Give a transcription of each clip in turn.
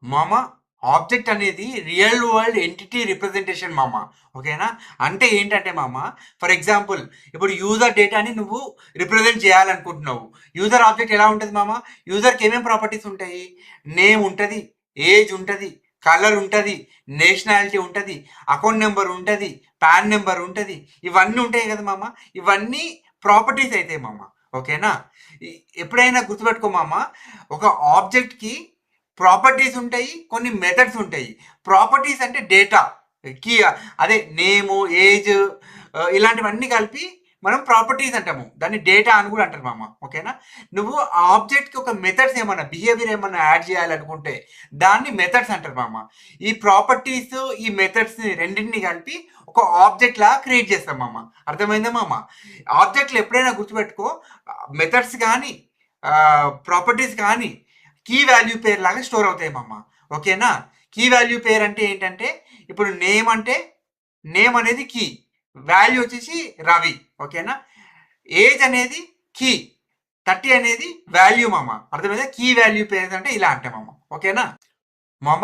మామ ఆబ్జెక్ట్ అనేది real world entity representation మామ. ఓకేనా? అంటే ఏంటంటే మామ, ఫర్ ఎగ్జాంపుల్ ఇప్పుడు యూజర్ డేటాని నువ్వు రిప్రజెంట్ చేయాలనుకుంటున్నావు. యూజర్ ఆబ్జెక్ట్ ఎలా ఉంటుంది మామ? యూజర్కి ఏమేమి ప్రాపర్టీస్ ఉంటాయి? నేమ్ ఉంటుంది, ఏజ్ ఉంటుంది, కలర్ ఉంటుంది, నేషనాలిటీ ఉంటుంది, అకౌంట్ నెంబర్ ఉంటుంది, పాన్ నెంబర్ ఉంటుంది. ఇవన్నీ ఉంటాయి కదా మామ. ఇవన్నీ ప్రాపర్టీస్ అవుతాయి మామ. ఓకేనా? ఎప్పుడైనా గుర్తుపెట్టుకో మామ, ఒక ఆబ్జెక్ట్కి ప్రాపర్టీస్ ఉంటాయి, కొన్ని మెథడ్స్ ఉంటాయి. ప్రాపర్టీస్ అంటే డేటా కీ, అదే నేము, ఏజ్, ఇలాంటివన్నీ కలిపి మనం ప్రాపర్టీస్ అంటాము. దాన్ని డేటా అని కూడా అంటారు మామ. ఓకేనా? నువ్వు ఆ ఆబ్జెక్ట్కి ఒక మెథడ్స్ ఏమన్నా బిహేవియర్ ఏమన్నా యాడ్ చేయాలనుకుంటే దాన్ని మెథడ్స్ అంటారు మామ. ఈ ప్రాపర్టీస్ ఈ మెథడ్స్ని రెండింటిని కలిపి ఒక ఆబ్జెక్ట్ లా క్రియేట్ చేస్తాం మామ. అర్థమైందా మామ? ఆబ్జెక్ట్లు ఎప్పుడైనా గుర్తుపెట్టుకో, మెథడ్స్ కానీ ప్రాపర్టీస్ కానీ కీ వాల్యూ పేర్ లాగా స్టోర్ అవుతాయి మామ. ఓకేనా? కీ వాల్యూ పేర్ అంటే ఏంటంటే, ఇప్పుడు నేమ్ అంటే నేమ్ అనేది కీ, వాల్యూ వచ్చేసి రవి. ఓకేనా? ఏజ్ అనేది కీ, 30 అనేది వాల్యూ మామ. అర్థమైందా? కీ వాల్యూ పేర్స్ అంటే ఇలా అంటే మామ. ఓకేనా మామ?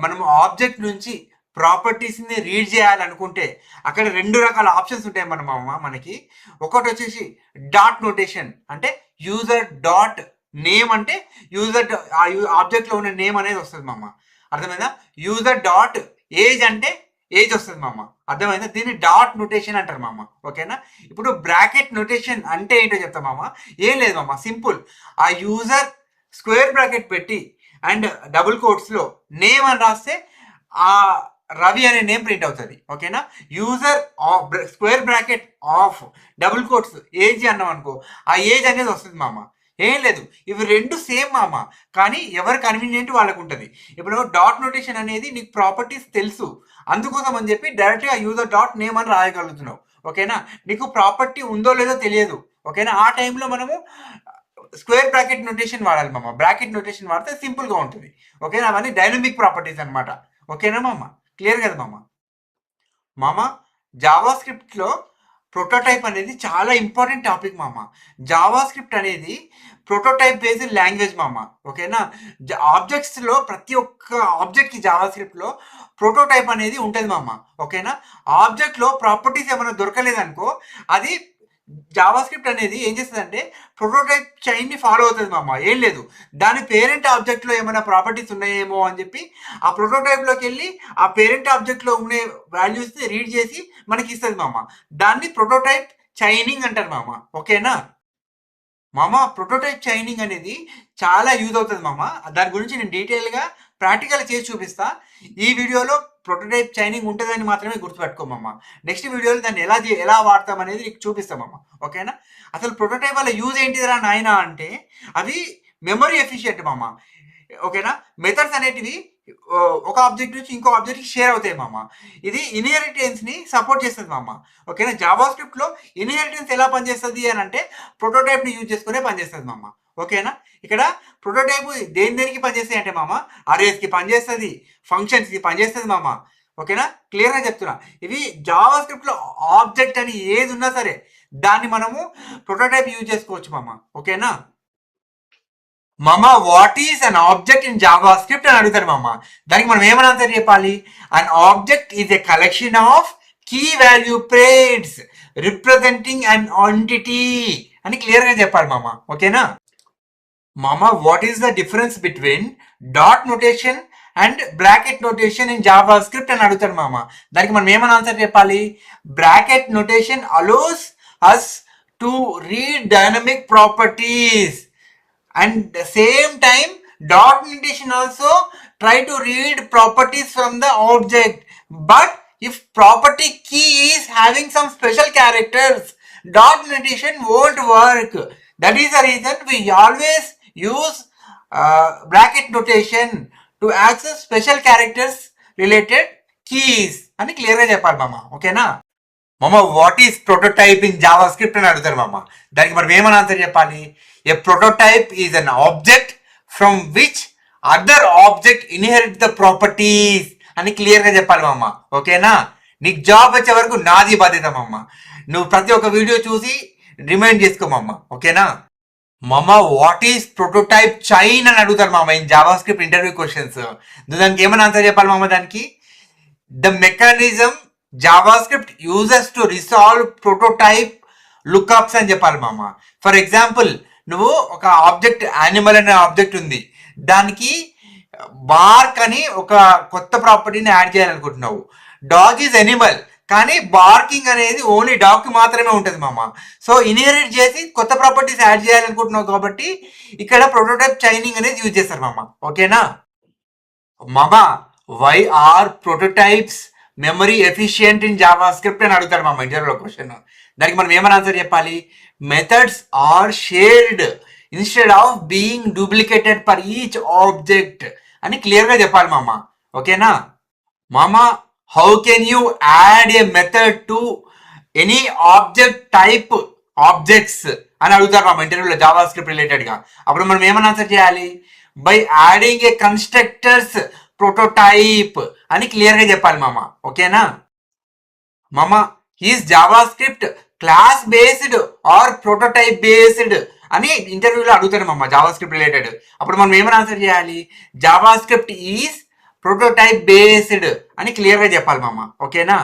మనం ఆబ్జెక్ట్ నుంచి ప్రాపర్టీస్ని రీడ్ చేయాలనుకుంటే అక్కడ రెండు రకాల ఆప్షన్స్ ఉంటాయి మన మామ మనకి. ఒకటి వచ్చేసి డాట్ నోటేషన్, అంటే యూజర్ డాట్ నేమ్ అంటే యూజర్ ఆ ఆబ్జెక్ట్లో ఉన్న నేమ్ అనేది వస్తుంది మామ. అర్థమైందా? యూజర్ డాట్ ఏజ్ అంటే ఏజ్ వస్తుంది మామ. అర్థమైందా? దీన్ని డాట్ నోటేషన్ అంటారు మామ. ఓకేనా? ఇప్పుడు బ్రాకెట్ నోటేషన్ అంటే ఏంటో చెప్తా మామ. ఏం లేదు మామ, సింపుల్. ఆ యూజర్ స్క్వేర్ బ్రాకెట్ పెట్టి అండ్ డబుల్ కోట్స్లో నేమ్ అని రాస్తే ఆ రవి అనే నేమ్ ప్రింట్ అవుతుంది. ఓకేనా? User square bracket of double quotes age అన్నాం అనుకో, ఆ ఏజ్ అనేది వస్తుంది మామ. ఏం లేదు, ఇవి రెండు సేమ్ మామ, కానీ ఎవరు కన్వీనియంట్ వాళ్ళకు ఉంటుంది. ఇప్పుడు డాట్ నోటేషన్ అనేది నీకు ప్రాపర్టీస్ తెలుసు, అందుకోసం అని చెప్పి డైరెక్ట్గా యూజర్ డాట్ నేమ్ అని రాయగలుగుతున్నావు. ఓకేనా? నీకు ప్రాపర్టీ ఉందో లేదో తెలియదు. ఓకేనా? ఆ టైంలో మనము స్క్వేర్ బ్రాకెట్ నోటేషన్ వాడాలి మామ. బ్రాకెట్ నోటేషన్ వాడితే సింపుల్గా ఉంటుంది. ఓకేనా? అవన్నీ డైనమిక్ ప్రాపర్టీస్ అనమాట. ఓకేనా మామ? క్లియర్ కదా మామ? మామ, జావా స్క్రిప్ట్లో ప్రోటోటైప్ అనేది చాలా ఇంపార్టెంట్ టాపిక్ మామ. జావా స్క్రిప్ట్ అనేది ప్రోటోటైప్ బేస్డ్ లాంగ్వేజ్ మామ. ఓకేనా? ఆబ్జెక్ట్స్లో ప్రతి ఒక్క ఆబ్జెక్ట్కి జావా స్క్రిప్ట్లో ప్రోటోటైప్ అనేది ఉంటుంది మామ. ఓకేనా? ఆబ్జెక్ట్లో ప్రాపర్టీస్ ఏమైనా దొరకలేదనుకో, అది జావా స్క్రిప్ట్ అనేది ఏం చేస్తుందంటే ప్రోటోటైప్ చైన్ని ఫాలో అవుతుంది మామ. ఏం లేదు, దాని పేరెంట్ ఆబ్జెక్ట్లో ఏమైనా ప్రాపర్టీస్ ఉన్నాయేమో అని చెప్పి ఆ ప్రోటోటైప్లోకి వెళ్ళి ఆ పేరెంట్ ఆబ్జెక్ట్లో ఉండే వాల్యూస్ని రీడ్ చేసి మనకి ఇస్తుంది మామ. దాన్ని ప్రోటోటైప్ చైనింగ్ అంటారు మామ. ఓకేనా మామ? ప్రోటోటైప్ చైనింగ్ అనేది చాలా యూజ్ అవుతుంది మామ. దాని గురించి నేను డీటెయిల్గా ప్రాక్టికల్ చేసి చూపిస్తా. ఈ వీడియోలో ప్రోటోటైప్ చైనింగ్ ఉంటుందని మాత్రమే గుర్తుపెట్టుకోమమ్మ. నెక్స్ట్ వీడియోలో దాన్ని ఎలా వాడతాం అనేది నీకు చూపిస్తామమ్మ. ఓకేనా? అసలు ప్రోటోటైప్ వల్ల యూజ్ ఏంటిదిరా నాయన అంటే, అవి మెమరీ ఎఫిషియెంట్ మామ. ఓకేనా? మెథడ్స్ అనేటివి ఒక ఆబ్జెక్ట్ నుంచి ఇంకో ఆబ్జెక్ట్కి షేర్ అవుతాయి మామ. ఇది ఇన్హెరిటెన్స్ని సపోర్ట్ చేస్తుంది మామ. ఓకేనా? జావా స్క్రిప్ట్లో ఇన్హెరిటెన్స్ ఎలా పనిచేస్తుంది అని అంటే ప్రోటోటైప్ని యూజ్ చేసుకునే పనిచేస్తుంది మామ. ఓకేనా? ఇక్కడ ప్రోటోటైప్ దేనికి పనిచేస్తాయి అంటే మామ, అరేస్కి పనిచేస్తుంది, ఫంక్షన్స్కి పనిచేస్తుంది మామ. ఓకేనా? క్లియర్గా చెప్తున్నా. ఇవి జావా స్క్రిప్ట్లో ఆబ్జెక్ట్ అని ఏది ఉన్నా సరే దాన్ని మనము ప్రోటోటైప్ యూజ్ చేసుకోవచ్చు మామ. ఓకేనా మామ? What is an object in JavaScript అని అడుగుతారు మామ. దానికి మనం ఏమని ఆన్సర్ చెప్పాలి? An object is a collection of key value pairs representing an entity అని క్లియర్గా చెప్పాలి మామ. ఓకేనా మామ? What is the difference between dot notation and bracket notation in JavaScript అని అడుగుతాడు మామ. దానికి మనం ఏమని ఆన్సర్ చెప్పాలి? Bracket notation allows us to read dynamic properties and the same time dot notation also try to read properties from the object, but if property key is having some special characters, dot notation won't work. That is the reason we always use bracket notation to access special characters related keys అని క్లియర్గా చెప్పాలి మామ. ఓకేనా మామ? What is prototype in JavaScript అని అడుగుతారు మామ. దానికి మనం ఏమని ఆన్సర్ చెప్పాలి? A prototype is an object from which other object inherit the properties అని క్లియర్గా చెప్పాలి మామ. ఓకేనా? నీకు జాబ్ వచ్చే వరకు నాది బాధ్యత మామ. నువ్వు ప్రతి ఒక్క వీడియో చూసి రిమైండ్ చేసుకోమమ్మ. ఓకేనా? మామ వాట్ ఈస్ ప్రోటోటైప్ చైన్ అని అడుగుతారు మామ in JavaScript interview questions. నువ్వు దానికి ఏమైనా ఆన్సర్ చెప్పాలి మామ దానికి? The mechanism JavaScript uses to resolve prototype lookups అని చెప్పాలి మామ. ఫర్ ఎగ్జాంపుల్, నువ్వు ఒక ఆబ్జెక్ట్ యానిమల్ అనే ఆబ్జెక్ట్ ఉంది, దానికి బార్క్ అని ఒక కొత్త ప్రాపర్టీని యాడ్ చేయాలనుకుంటున్నావు. డాగ్ ఈజ్ ఎనిమల్, కానీ బార్కింగ్ అనేది ఓన్లీ డాగ్ కి మాత్రమే ఉంటుంది మామ. సో ఇన్హెరిట్ చేసి కొత్త ప్రాపర్టీస్ యాడ్ చేయాలనుకుంటున్నావు కాబట్టి ఇక్కడ ప్రోటోటైప్ చైనింగ్ అనేది యూజ్ చేస్తారు మామ. ఓకేనా మామ? Why are prototypes memory efficient in JavaScript అని అడుగుతారు మామ ఇంటర్వ్యూలో క్వశ్చన్. దానికి మనం ఏమని ఆన్సర్ చెప్పాలి? Methods are shared instead of being duplicated for each object అని క్లియర్ గా చెప్పాలి మామ. ఓకేనా మామ? How can you add a method to any object type objects అని అడుగుతారు మామ ఇంటర్వ్యూలో జావా స్క్రిప్ట్ రిలేటెడ్ గా. అప్పుడు మనం ఏమని ఆన్సర్ చేయాలి? By adding A constructors prototype అని క్లియర్ గా చెప్పాలి మామ. ఓకేనా మామ? Is Java script class based or prototype based అని ఇంటర్వ్యూలో అడుగుతారు మామ జావా స్క్రిప్ట్ రిలేటెడ్. అప్పుడు మనం ఏమని ఆన్సర్ చేయాలి? Java script is prototype based అని క్లియర్ గా చెప్పాలి మామ. ఓకేనా?